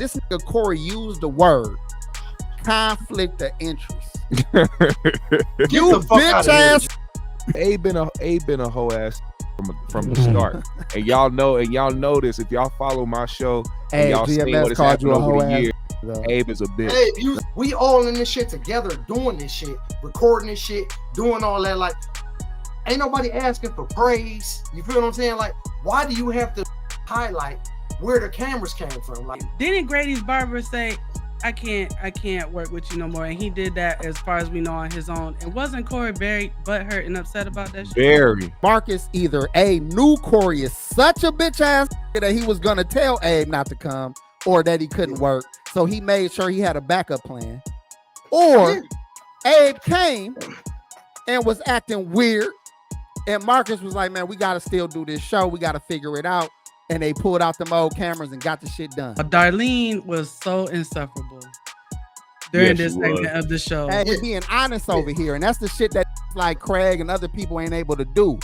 This nigga Corey used the word conflict of interest. You bitch ass. Abe been a whole ass from the start, and y'all know this. If y'all follow my show, and y'all seen what has happened over the years, Abe is a bitch. Abe, we all in this shit together, doing this shit, recording this shit, doing all that. Like, ain't nobody asking for praise. You feel what I'm saying? Like, why do you have to highlight where the cameras came from? Like, didn't Grady's barber say, I can't work with you no more, and he did that, as far as we know, on his own. And wasn't Corey very butthurt and upset about that shit? Very. Marcus, either A, knew Corey is such a bitch ass that he was gonna tell Abe not to come, or that he couldn't work, so he made sure he had a backup plan, or Abe came and was acting weird, and Marcus was like, man, we gotta still do this show, we gotta figure it out. And they pulled out them old cameras and got the shit done. Darlene was so insufferable during this segment of the show. Hey, we're being honest over here, and that's the shit that like Craig and other people ain't able to do.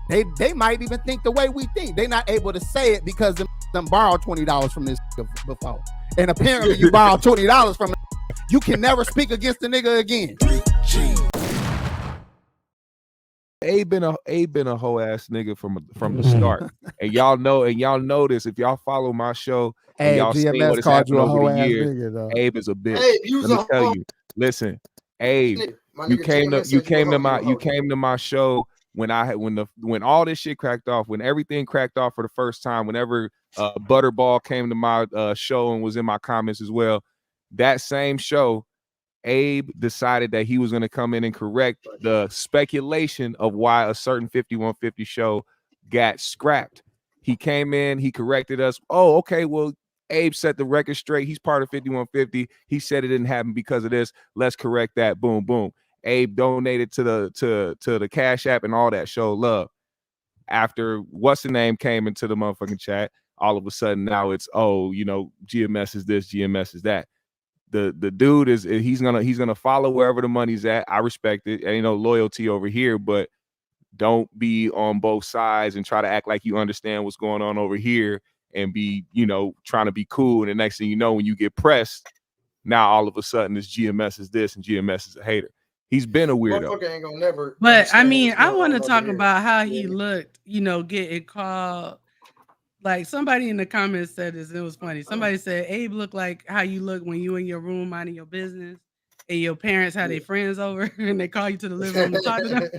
They might even think the way we think. They not able to say it because them borrowed $20 from this before, and apparently you borrowed $20 from. You can never speak against the nigga again. Abe been a whole ass nigga from the start, and y'all know this. If y'all follow my show, and y'all see what has happened over the years, Abe is a bitch. Let me tell you. Listen, Abe, you came to my show when all this shit cracked off, when everything cracked off for the first time. Whenever Butterball came to my show and was in my comments as well, that same show, Abe decided that he was going to come in and correct the speculation of why a certain 5150 show got scrapped. He came in, he corrected us. Oh, okay, well, Abe set the record straight. He's part of 5150. He said it didn't happen because of this. Let's correct that. Boom, boom. Abe donated to the Cash App and all that. Show love. After what's the name came into the motherfucking chat, all of a sudden now it's, oh, you know, GMS is this, GMS is that. The dude he's gonna follow wherever the money's at. I respect it. Ain't no loyalty over here, but don't be on both sides and try to act like you understand what's going on over here and be, you know, trying to be cool. And the next thing you know, when you get pressed, now all of a sudden this GMS is this and GMS is a hater. He's been a weirdo. Ain't gonna never. But I mean, I want to talk about how he looked, you know, getting called. Like, somebody in the comments said this, and it was funny. Somebody said, Abe looked like how you look when you in your room minding your business and your parents had their friends over and they call you to the living room to talk to them.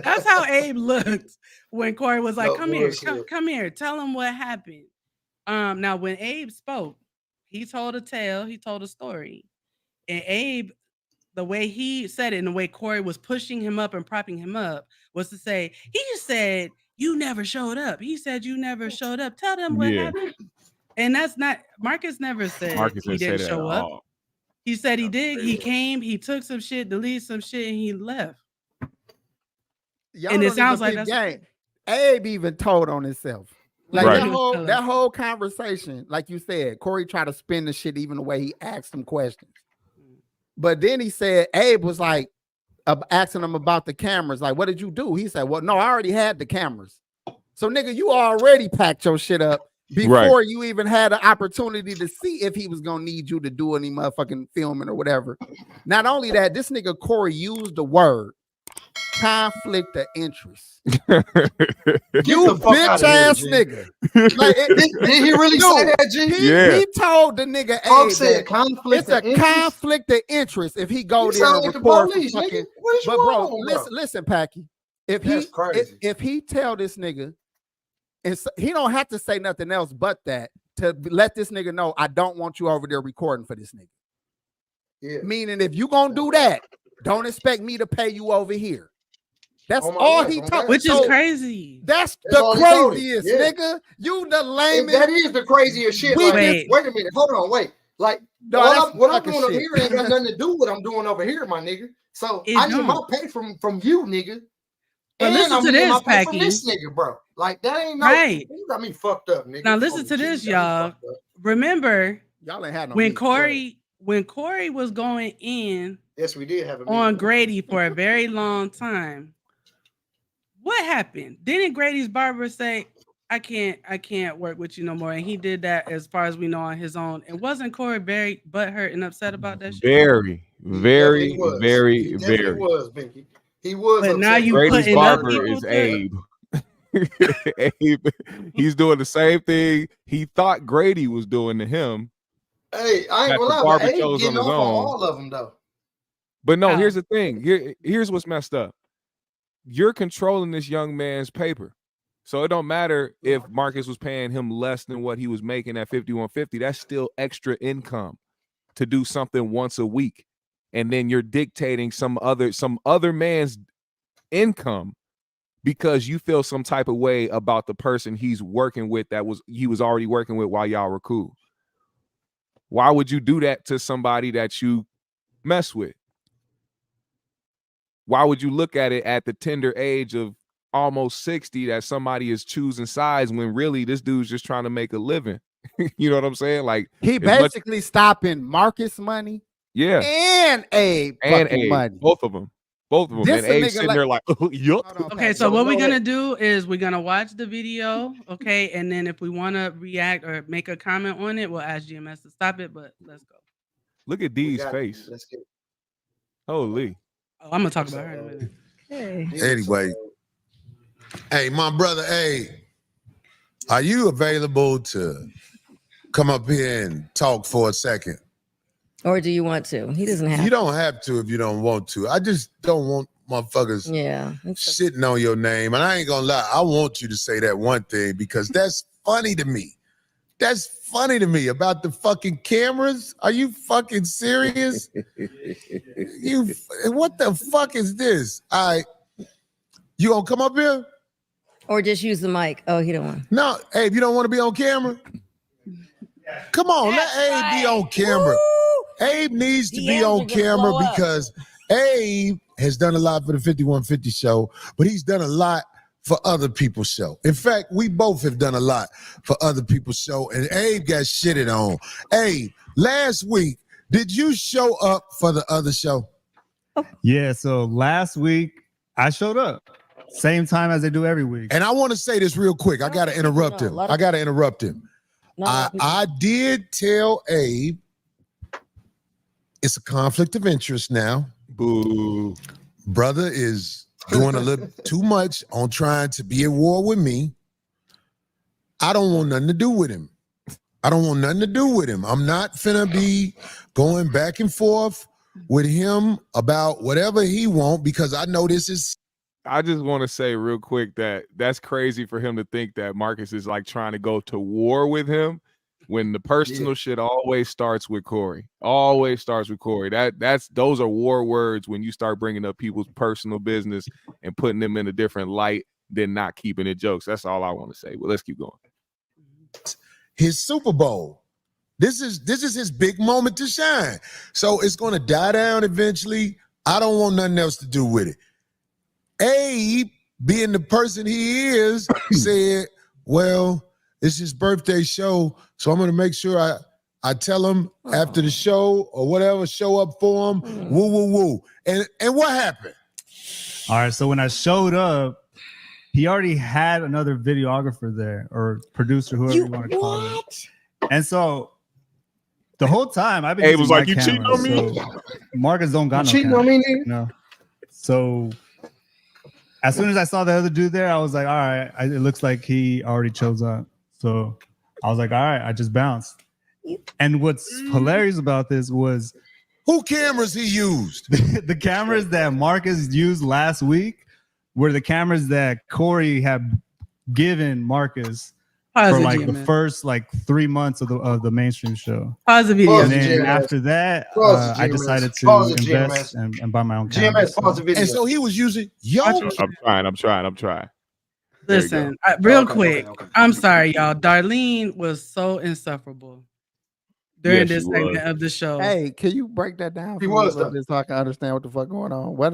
That's how Abe looked when Corey was like, come here, tell him what happened. Now, when Abe spoke, he told a tale, he told a story. And Abe, the way he said it and the way Corey was pushing him up and propping him up was to say, he just said, you never showed up. He said you never showed up. Tell them what happened. And that's not, Marcus never said he didn't show up. He said he did. He came, he took some shit, deleted some shit, and he left. And it sounds like that's game. Abe even told on himself. Like that whole conversation, like you said, Corey tried to spin the shit even the way he asked him questions. But then he said, Abe was like, asking him about the cameras, like, what did you do? He said, well, no, I already had the cameras. So, nigga, you already packed your shit up before you even had an opportunity to see if he was gonna need you to do any motherfucking filming or whatever. Not only that, this nigga Corey used the word conflict of interest. You bitch ass nigga. Like, did he really say that, G? He told the nigga, hey, it's a conflict of interest if he go there and report for fucking. But bro, listen, Packy. If he tell this nigga, and he don't have to say nothing else but that to let this nigga know, I don't want you over there recording for this nigga. Yeah. Meaning, if you gonna do that, don't expect me to pay you over here. That's all he talks. Which is crazy. That's the craziest, nigga. You the lamest. That is the craziest shit. Like, wait a minute. Hold on. Wait. Like, what I'm doing over here ain't got nothing to do with what I'm doing over here, my nigga. So I need my pay from you, nigga. But listen to this, Packy. From this nigga, bro. Like, that ain't no. Right. You got me fucked up, nigga. Now listen to this, y'all. Remember, y'all ain't had no when Corey was going in. Yes, we did have on Grady for a very long time. What happened? Didn't Grady's barber say, I can't work with you no more. And he did that, as far as we know, on his own. And wasn't Corey very butthurt and upset about that shit? Very, very, very, he very. was, Binky. He was. But now you Brady's putting up barber is to... Abe. Abe. He's doing the same thing he thought Grady was doing to him. Hey, I ain't gonna lie, but Abe getting off on all of them though. But no, here's the thing. Here's what's messed up. You're controlling this young man's paper. So it don't matter if Marcus was paying him less than what he was making at 5150. That's still extra income to do something once a week. And then you're dictating some other man's income because you feel some type of way about the person he's working with he was already working with while y'all were cool. Why would you do that to somebody that you mess with? Why would you look at it at the tender age of almost 60 that somebody is choosing sides when really this dude's just trying to make a living? You know what I'm saying? Like, he basically stopping Marcus money, and Abe money, both of them. And Abe sitting there like, yup. Okay, so what we're gonna do is we're gonna watch the video, okay, and then if we want to react or make a comment on it, we'll ask GMS to stop it. But let's go. Look at D's face. Let's get. Holy. Oh, I'm gonna talk about her in a minute. Hey. Anyway, hey, my brother, hey, are you available to come up here and talk for a second? Or do you want to? He doesn't have to. You don't have to if you don't want to. I just don't want motherfuckers sitting on your name. And I ain't gonna lie, I want you to say that one thing because that's funny to me. That's funny to me about the fucking cameras. Are you fucking serious? What the fuck is this? All right. You gonna come up here? Or just use the mic. Oh, he don't want. No, Abe, you don't want to be on camera? Come on, let Abe be on camera. Woo! Abe needs to be on camera because Abe has done a lot for the 5150 show, but he's done a lot for other people's show. In fact, we both have done a lot for other people's show, and Abe got shitted on. Abe, last week, did you show up for the other show? Yeah, so last week, I showed up. Same time as they do every week. And I want to say this real quick. I got to interrupt him. I did tell Abe it's a conflict of interest now. Boo. Brother is doing a little too much on trying to be at war with me. I don't want nothing to do with him. I'm not finna be going back and forth with him about whatever he want because I know this is. I just want to say real quick that that's crazy for him to think that Marcus is like trying to go to war with him when the personal shit always starts with Corey. Always starts with Corey. Those are war words when you start bringing up people's personal business and putting them in a different light than not keeping it jokes. That's all I want to say. But let's keep going. His Super Bowl. This is his big moment to shine. So it's going to die down eventually. I don't want nothing else to do with it. Abe, being the person he is, said, well, it's his birthday show, so I'm going to make sure I tell him after the show or whatever, show up for him, woo, woo, woo. And what happened? All right, so when I showed up, he already had another videographer there or producer, whoever you want to call it. And so the whole time I've been Abe was like, you cheating on me? So Marcus don't got no cheating camera, on me, you know? So as soon as I saw the other dude there, I was like, all right, it looks like he already chose up. So I was like, all right, I just bounced. And what's hilarious about this was who cameras he used. The cameras that Marcus used last week were the cameras that Corey had given Marcus for like the first 3 months of the mainstream show. Pause the video. And then after that, I decided to invest and buy my own camera. GMS, pause the video. And so he was using I'm trying. Listen, real quick. Okay. I'm sorry, y'all. Darlene was so insufferable during this segment of the show. Hey, can you break that down? He was so I can understand what the fuck going on. What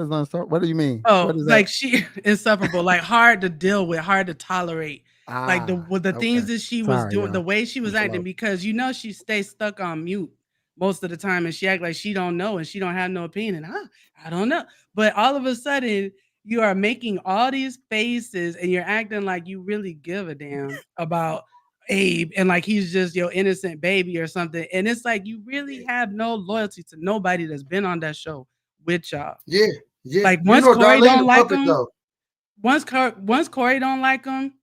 do you mean? Oh, like she insufferable, like hard to deal with, hard to tolerate. Like the things that she was doing, the way she was acting, because she stays stuck on mute most of the time, and she act like she don't know and she don't have no opinion. I don't know, but all of a sudden you are making all these faces and you're acting like you really give a damn about Abe and like he's just your innocent baby or something. And it's like you really have no loyalty to nobody that's been on that show with y'all. Yeah. Like once Corey don't like him, once Corey don't like him,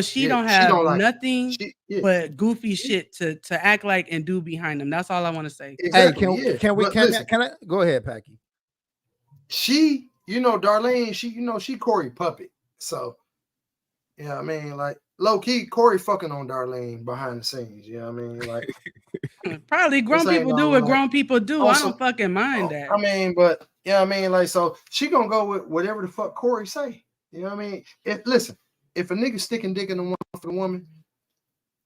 she don't have nothing but goofy shit to act like and do behind them. That's all I want to say. Exactly, hey, can I go ahead, Packy? She, Darlene, she Corey puppet. So, I mean, like low key, Corey fucking on Darlene behind the scenes. You know what I mean? Like probably grown people do what grown people do. I don't fucking mind that. I mean, but I mean, like, so she gonna go with whatever the fuck Corey say. You know what I mean? If a nigga sticking dick in the one for the woman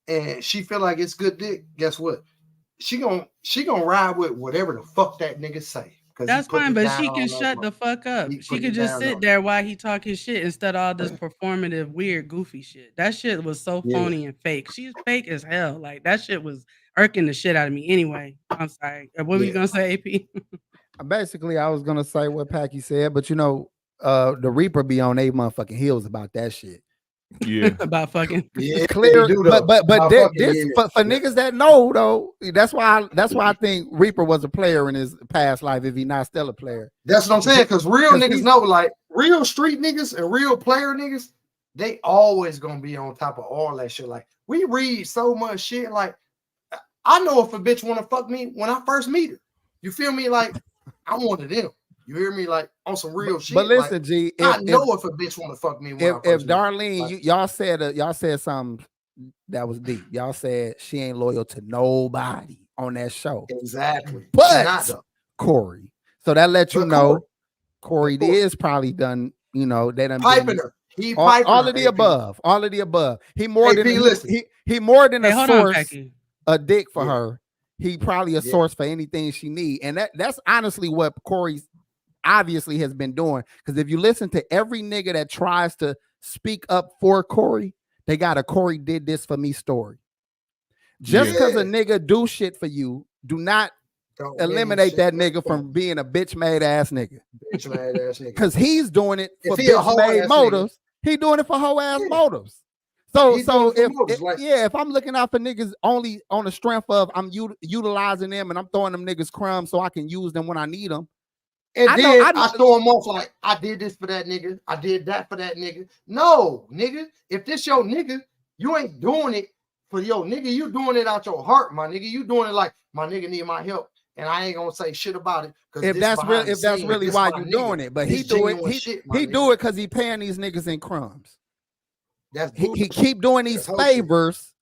and she feel like it's good dick, guess what? She gonna ride with whatever the fuck that nigga say. That's fine, but she can shut the fuck up. She could just sit there while he talk his shit instead of all this performative, weird, goofy shit. That shit was so phony and fake. She's fake as hell. Like that shit was irking the shit out of me. Anyway, I'm sorry. What were you gonna say, AP? Basically, I was gonna say what Packy said, but the Reaper be on their motherfucking heels about that shit. Yeah, about fucking clear. But this for niggas that know though, that's why I think Reaper was a player in his past life if he not still a player. That's what I'm saying. Because real niggas know, like real street niggas and real player niggas, they always gonna be on top of all that shit. Like we read so much shit. Like I know if a bitch want to fuck me when I first meet her. You feel me? Like I'm one of them. You hear me? Like on some real shit. But listen, like, G, I know if a bitch want to fuck me. If Darlene, y'all said something that was deep. Y'all said she ain't loyal to nobody on that show. Exactly. But Corey. So that lets you know Corey is probably done. They done piping her. He all of the above. All of the above. He more than he more than a source, a dick for her. He probably a source for anything she need, and that's honestly what Corey obviously has been doing. Because if you listen to every nigga that tries to speak up for Corey, they got a Corey did this for me story. Just because a nigga do shit for you, do not eliminate that nigga from being a bitch made ass nigga. Bitch made ass nigga. Because he's doing it for bitch made motives. He doing it for hoe ass motives. So if I'm looking out for niggas only on the strength of I'm utilizing them and I'm throwing them niggas crumbs so I can use them when I need them. And I throw them off like I did this for that nigga. I did that for that nigga. No, nigga. If this your nigga, you ain't doing it for your nigga. You doing it out your heart, my nigga. You doing it like my nigga need my help, and I ain't gonna say shit about it. If that's really why you doing it, but he do it. He do it because he paying these niggas in crumbs. He keep doing these favors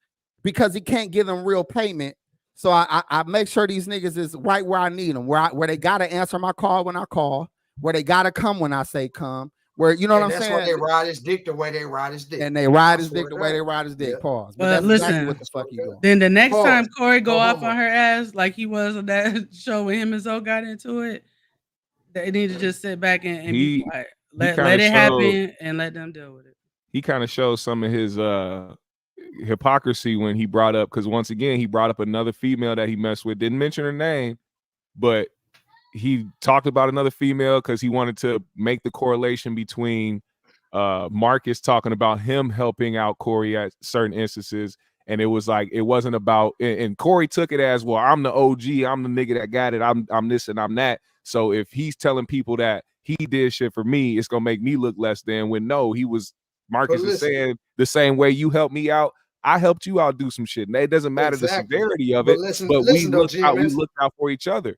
because he can't give them real payment. So I make sure these niggas is right where I need them, where they gotta answer my call when I call, where they gotta come when I say come, where what I'm saying. That's why they ride his dick the way they ride his dick, and they ride his dick the way they ride his dick. Pause. But that's listen, exactly what the fuck you doing. Then the next time Corey go off on her ass like he was on that show when him and Zoe got into it, they need to just sit back and be quiet. Let it happen and let them deal with it. He kind of shows some of his hypocrisy when he brought up, because once again he brought up another female that he messed with, didn't mention her name, but he talked about another female because he wanted to make the correlation between Marcus talking about him helping out Corey at certain instances, and it was like it wasn't about, and Corey took it as, well, I'm the OG, I'm the nigga that got it, I'm this and I'm that, so if he's telling people that he did shit for me, it's gonna make me look less than, when no, he was, Marcus is saying the same way you helped me out, I helped you out do some shit. And it doesn't matter the severity of it, but we looked out for each other.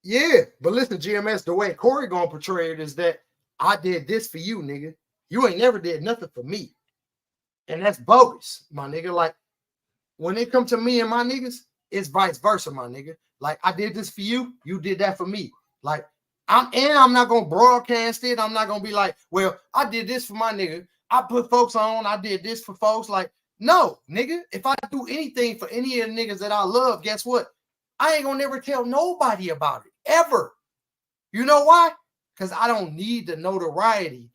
Yeah, but listen, GMS, the way Corey gonna portray it is that I did this for you, nigga. You ain't never did nothing for me. And that's bogus, my nigga. Like, when it come to me and my niggas, it's vice versa, my nigga. Like, I did this for you, you did that for me. Like, I'm not gonna broadcast it. I'm not gonna be like, well, I did this for my nigga. I put folks on, I did this for folks. Like, no, nigga, if I do anything for any of the niggas that I love, guess what? I ain't gonna never tell nobody about it, ever. You know why? Because I don't need the notoriety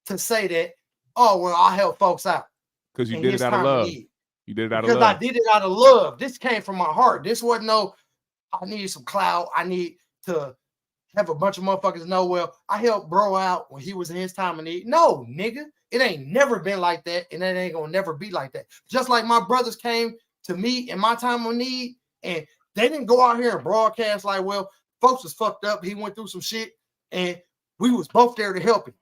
to say that, oh, well, I help folks out. Because you did it out of love. You did it out of love. Because I did it out of love. This came from my heart. This wasn't no, I need some clout. I need to have a bunch of motherfuckers know, well, I helped bro out when he was in his time of need. No, nigga. It ain't never been like that, and it ain't gonna never be like that. Just like my brothers came to me in my time of need, and they didn't go out here and broadcast like, well, folks was fucked up. He went through some shit, and we was both there to help him.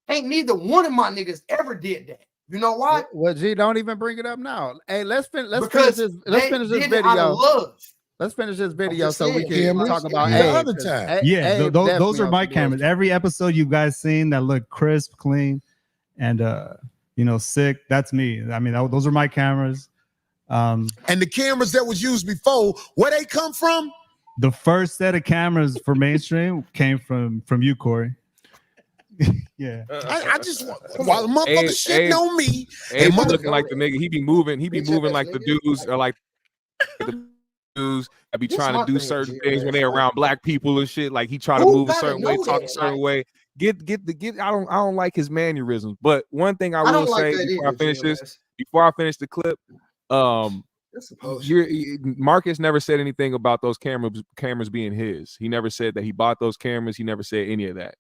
Ain't neither one of my niggas ever did that. You know why? Well, G, don't even bring it up now. Hey, let's finish this video. Let's finish this video so we can talk about the other time. Yeah, those are my cameras. Every episode you guys seen that look crisp, clean, and sick. That's me. I mean, those are my cameras. And the cameras that was used before, where they come from? The first set of cameras for Manestream came from you, Corey. Yeah. I just while the motherfucker shitting on me, and looking like the nigga, he be moving like the dudes are like the dudes that be trying to do certain things when they're around black people and shit. Like he try to move a certain way, talk a certain way. I don't like his mannerisms. But one thing I will say before I finish the clip, Marcus never said anything about those cameras being his. He never said that he bought those cameras. He never said any of that.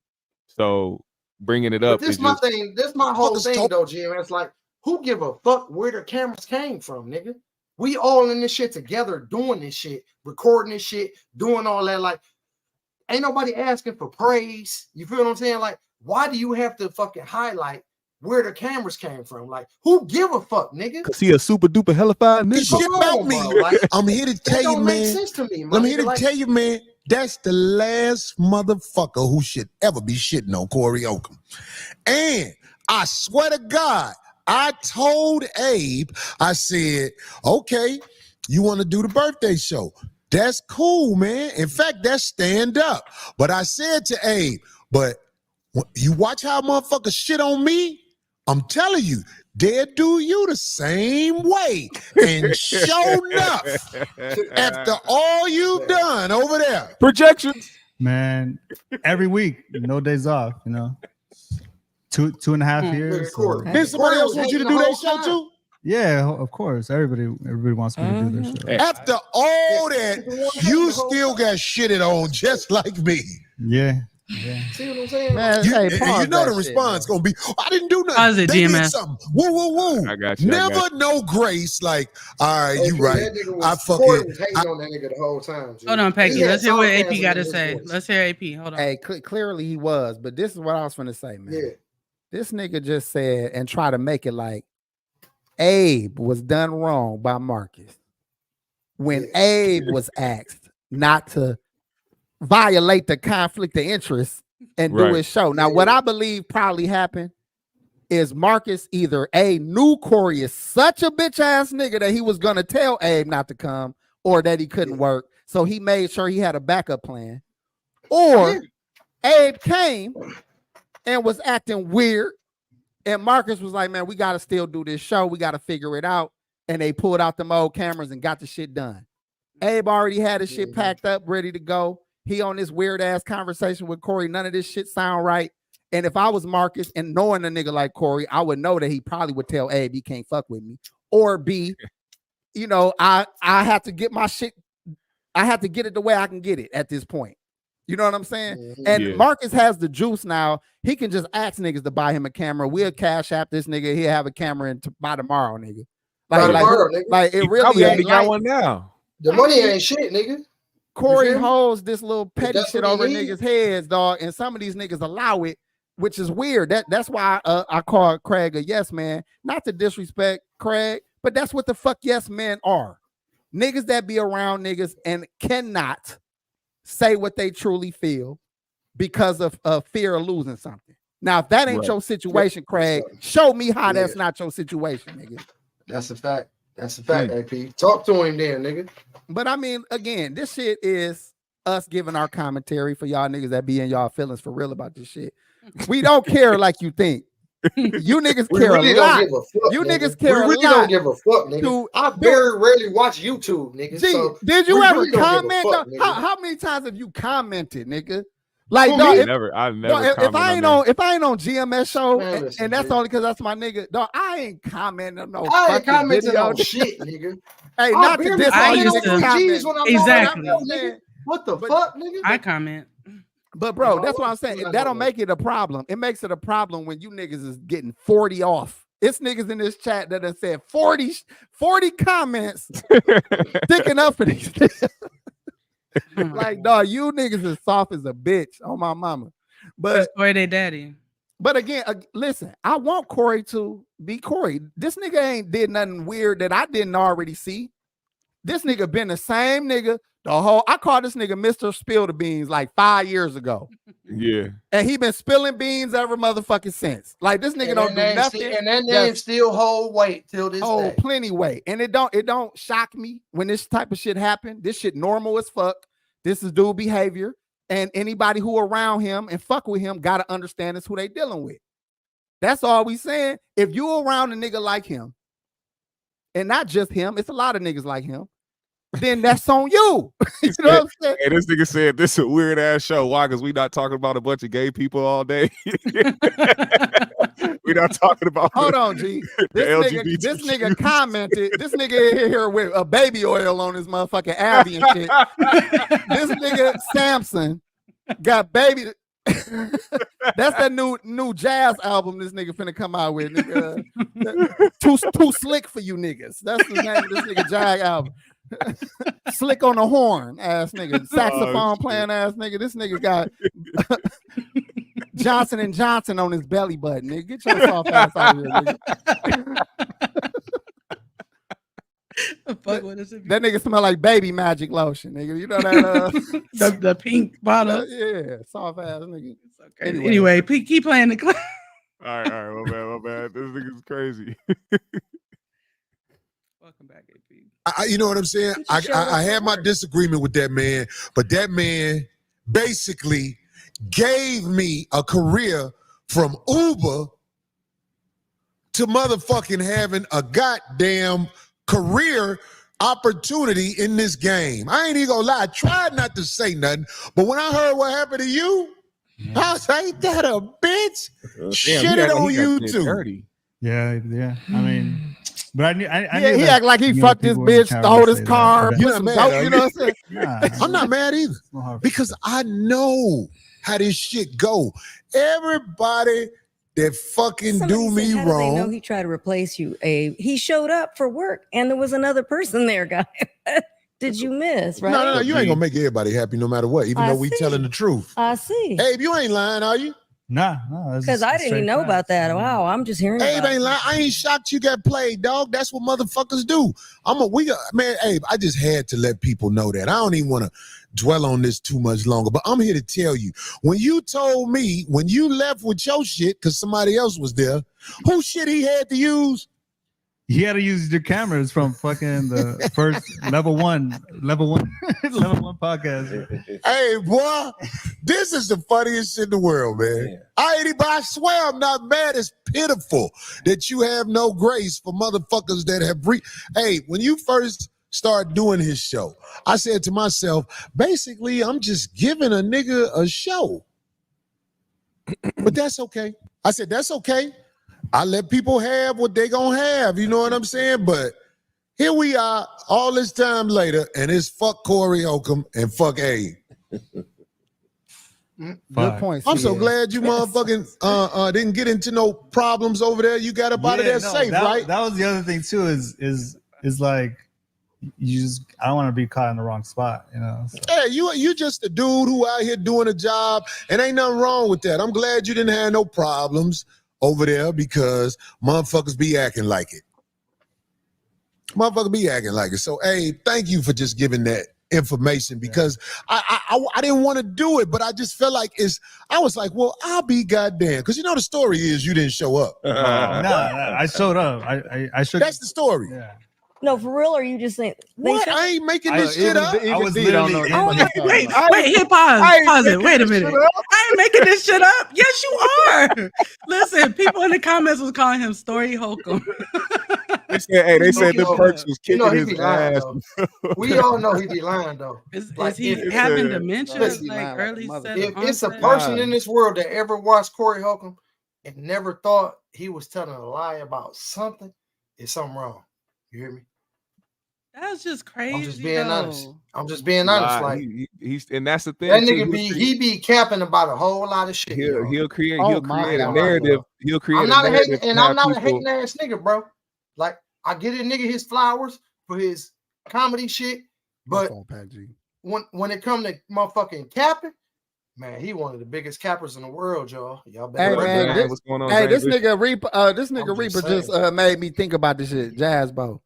So bringing it up. But this my thing. This my whole thing though, GMS. Like, who give a fuck where the cameras came from, nigga? We all in this shit together, doing this shit, recording this shit, doing all that. Like, ain't nobody asking for praise. You feel what I'm saying? Like, why do you have to fucking highlight where the cameras came from? Like, who give a fuck, nigga? Cause he a super duper hellified nigga. Shit about me. Like, I'm here to tell you, man. I'm here to tell you, man. That's the last motherfucker who should ever be shitting on Corey Holcomb. And I swear to God, I told Abe, I said, okay, you want to do the birthday show? That's cool, man. In fact, that's stand up. But I said to Abe, but you watch how motherfuckers shit on me? I'm telling you, they'll do you the same way. And sure enough, after all you done over there. Projections. Man, every week, no days off, 2.5 years. So. Then somebody else wants you to do that show too? Yeah, of course. Everybody wants me to do their show. After all that, you still got shitted on just like me. Yeah. See what I'm saying? Man, you know the response gonna be, I didn't do nothing. They did something. Woo. I got you. Never no grace. Like, all right, you right. I fucking on that nigga the whole time. Hold on, Pac G. Let's hear what AP got to say. Let's hear AP. Hold on. Hey, clearly he was, but this is what I was gonna say, man. Yeah. This nigga just said and try to make it like Abe was done wrong by Marcus when Abe was asked not to violate the conflict of interest and do his show. Now, what I believe probably happened is Marcus either knew Corey is such a bitch ass nigga that he was gonna tell Abe not to come, or that he couldn't work, so he made sure he had a backup plan, or Abe came and was acting weird, and Marcus was like, man, we got to still do this show. We got to figure it out. And they pulled out them old cameras and got the shit done. Abe already had his shit packed up, ready to go. He on this weird ass conversation with Corey. None of this shit sound right. And if I was Marcus and knowing a nigga like Corey, I would know that he probably would tell Abe he can't fuck with me. Or B, I have to get my shit. I have to get it the way I can get it at this point. You know what I'm saying? And Marcus has the juice now. He can just ask niggas to buy him a camera. We'll cash app this nigga. He'll have a camera by tomorrow, nigga. Like it really ain't got one now. The money ain't shit, nigga. Corey holds this little petty shit over niggas' heads, dog, and some of these niggas allow it, which is weird. That's why I call Craig a yes man. Not to disrespect Craig, but that's what the fuck yes men are. Niggas that be around niggas and cannot say what they truly feel because of fear of losing something. Now, if that ain't your situation, Craig, show me how that's not your situation, nigga. That's a fact. That's a fact, AP. Talk to him then, nigga. But I mean, again, this shit is us giving our commentary for y'all niggas that be in y'all feelings for real about this shit. We don't care like you think. You niggas care a lot. You niggas care a lot. We really don't give a fuck, nigga. I very rarely watch YouTube, nigga. Gee, so did you ever comment? How many times have you commented, nigga? Like, dog, if I ain't on GMS show, and that's only because that's my nigga, dog, I ain't commenting on no. I ain't commenting on shit, nigga. Hey, not to diss all you niggas comment. Exactly. What the fuck, nigga? I comment. But bro, that's what I'm saying. That don't make it a problem. It makes it a problem when you niggas is getting 40 off. It's niggas in this chat that have said 40 comments sticking up for these niggas. Like, dog, you niggas is soft as a bitch on my mama. But Corey, they daddy. But again, listen, I want Corey to be Corey. This nigga ain't did nothing weird that I didn't already see. This nigga been the same nigga the whole. I called this nigga Mr. Spill the Beans like 5 years ago. Yeah. And he been spilling beans ever motherfucking since. Like this nigga don't do nothing. And that name still hold weight till this day. Plenty weight. And it don't shock me when this type of shit happen. This shit normal as fuck. This is dude behavior. And anybody who around him and fuck with him gotta understand it's who they dealing with. That's all we saying. If you around a nigga like him, and not just him, it's a lot of niggas like him, then that's on you. You know what I'm saying? And this nigga said this is a weird ass show. Why? Because we not talking about a bunch of gay people all day. We not talking about. Hold on, G. This nigga commented. This nigga here with a baby oil on his motherfucking Abby and shit. This nigga Samson got baby. That's that new jazz album this nigga finna come out with. Nigga. Too slick for you niggas. That's the name of this nigga jazz album. Slick on the horn ass nigga, saxophone playing ass nigga. This nigga got Johnson & Johnson on his belly button. Nigga, get your soft ass out of here, nigga. That nigga smell like baby magic lotion, nigga. You know that the pink bottle. Yeah, soft ass nigga. Okay. Anyway, keep playing the clip. All right, my bad. This nigga's crazy. Welcome back, AP. You know what I'm saying? I had my disagreement with that man, but that man basically gave me a career from Uber to motherfucking having a goddamn career opportunity in this game. I ain't even gonna lie. I tried not to say nothing, but when I heard what happened to you, I was like, ain't that a bitch? Shit it on you too. Yeah. I mean, but I knew he act like he fucked this bitch, stole his car, put some dope, you know what I'm saying? I'm not mad either because I know how this shit go. Everybody that fucking do me wrong. They know he tried to replace you, Abe. He showed up for work and there was another person there, guy. Did you miss, right? No, you ain't gonna make everybody happy no matter what, even though we telling the truth. I see. Abe, you ain't lying, are you? No. Because I didn't even know about that. Wow, I'm just hearing Abe about ain't lying. I ain't shocked you got played, dog. That's what motherfuckers do. Man, Abe, I just had to let people know that. I don't even want to dwell on this too much longer, but I'm here to tell you, when you told me, when you left with your shit, because somebody else was there, whose shit he had to use? He had to use the cameras from fucking the first level one podcast. Hey, boy, this is the funniest shit in the world, man. Yeah. I swear I'm not mad. It's pitiful that you have no grace for motherfuckers that have Hey, when you first start doing his show, I said to myself, basically, I'm just giving a nigga a show. But that's okay. I said, that's okay. I let people have what they gonna have, you know what I'm saying? But here we are, all this time later, and it's fuck Corey Holcomb and fuck Abe. Good point. I'm so glad you motherfucking didn't get into no problems over there. You got up out of there safe, right? That was the other thing too. Is like I don't want to be caught in the wrong spot, you know. So. Hey, you just a dude who out here doing a job, and ain't nothing wrong with that. I'm glad you didn't have no problems over there because motherfuckers be acting like it. Motherfuckers be acting like it. So, hey, thank you for just giving that information because I didn't want to do it, but I just felt like I was like, well, I'll be goddamn. Because you know the story is you didn't show up. No, I showed up. I should. That's the story. Yeah. No, for real, or you just saying what? I ain't making this shit up. I was literally. Wait, pause it. Wait a minute. I ain't making this shit up. Yes, you are. Listen, people in the comments was calling him Story Holcomb. They said the perks was kicking his ass. We all know he be lying though. Is he having dementia? Like early if it's a person in this world that ever watched Corey Holcomb and never thought he was telling a lie about something, it's something wrong. You hear me? That's just crazy. I'm just being honest. I'm just being honest. Like he's and that's the thing. That nigga be capping about a whole lot of shit. He'll create a narrative. He'll create. I'm not a hating, and I'm not a hating ass nigga, bro. Like I get a nigga his flowers for his comedy shit, but Pac G. when it come to motherfucking capping, man, he one of the biggest cappers in the world, y'all. Y'all better. Hey man, what's going on? Hey, this nigga Reaper just made me think about this shit. Jazzbo.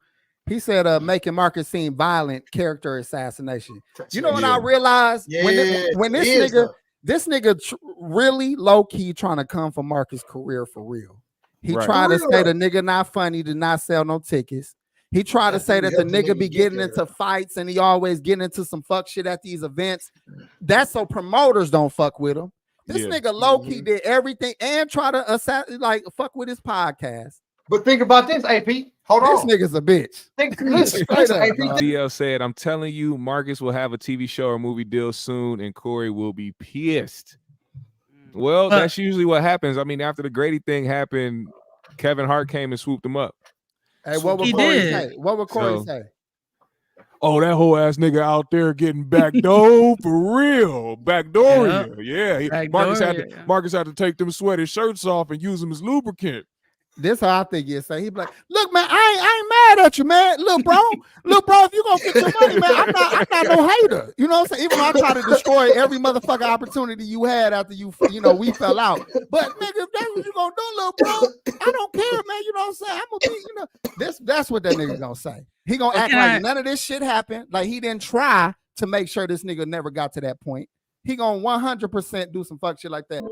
He said, making Marcus seem violent, character assassination. You know what I realized? When this nigga really low key trying to come for Marcus' career for real. He tried to say the nigga not funny, did not sell no tickets. He tried to say that the nigga be getting into fights and he always getting into some fuck shit at these events. That's so promoters don't fuck with him. This nigga low key did everything and try to fuck with his podcast. But think about this, AP. Hold on. This nigga's a bitch. Listen, AP. DL said, I'm telling you, Marcus will have a TV show or movie deal soon, and Corey will be pissed. Well, that's usually what happens. I mean, after the Grady thing happened, Kevin Hart came and swooped him up. Hey, what would Corey say? What would Corey say? Oh, that whole ass nigga out there getting backdoor for real. Backdooria. Yeah. Marcus had to take them sweaty shirts off and use them as lubricant. This how I think you say. He be like, look, man, I ain't mad at you, man. Look, bro, if you gonna get your money, man, I'm not no hater. You know what I'm saying? Even though I try to destroy every motherfucking opportunity you had after we fell out. But nigga, if that's what you gonna do, little bro, I don't care, man. You know what I'm saying? I'm gonna be, that's what that nigga gonna say. He gonna act like none of this shit happened. Like he didn't try to make sure this nigga never got to that point. He gonna 100% do some fuck shit like that.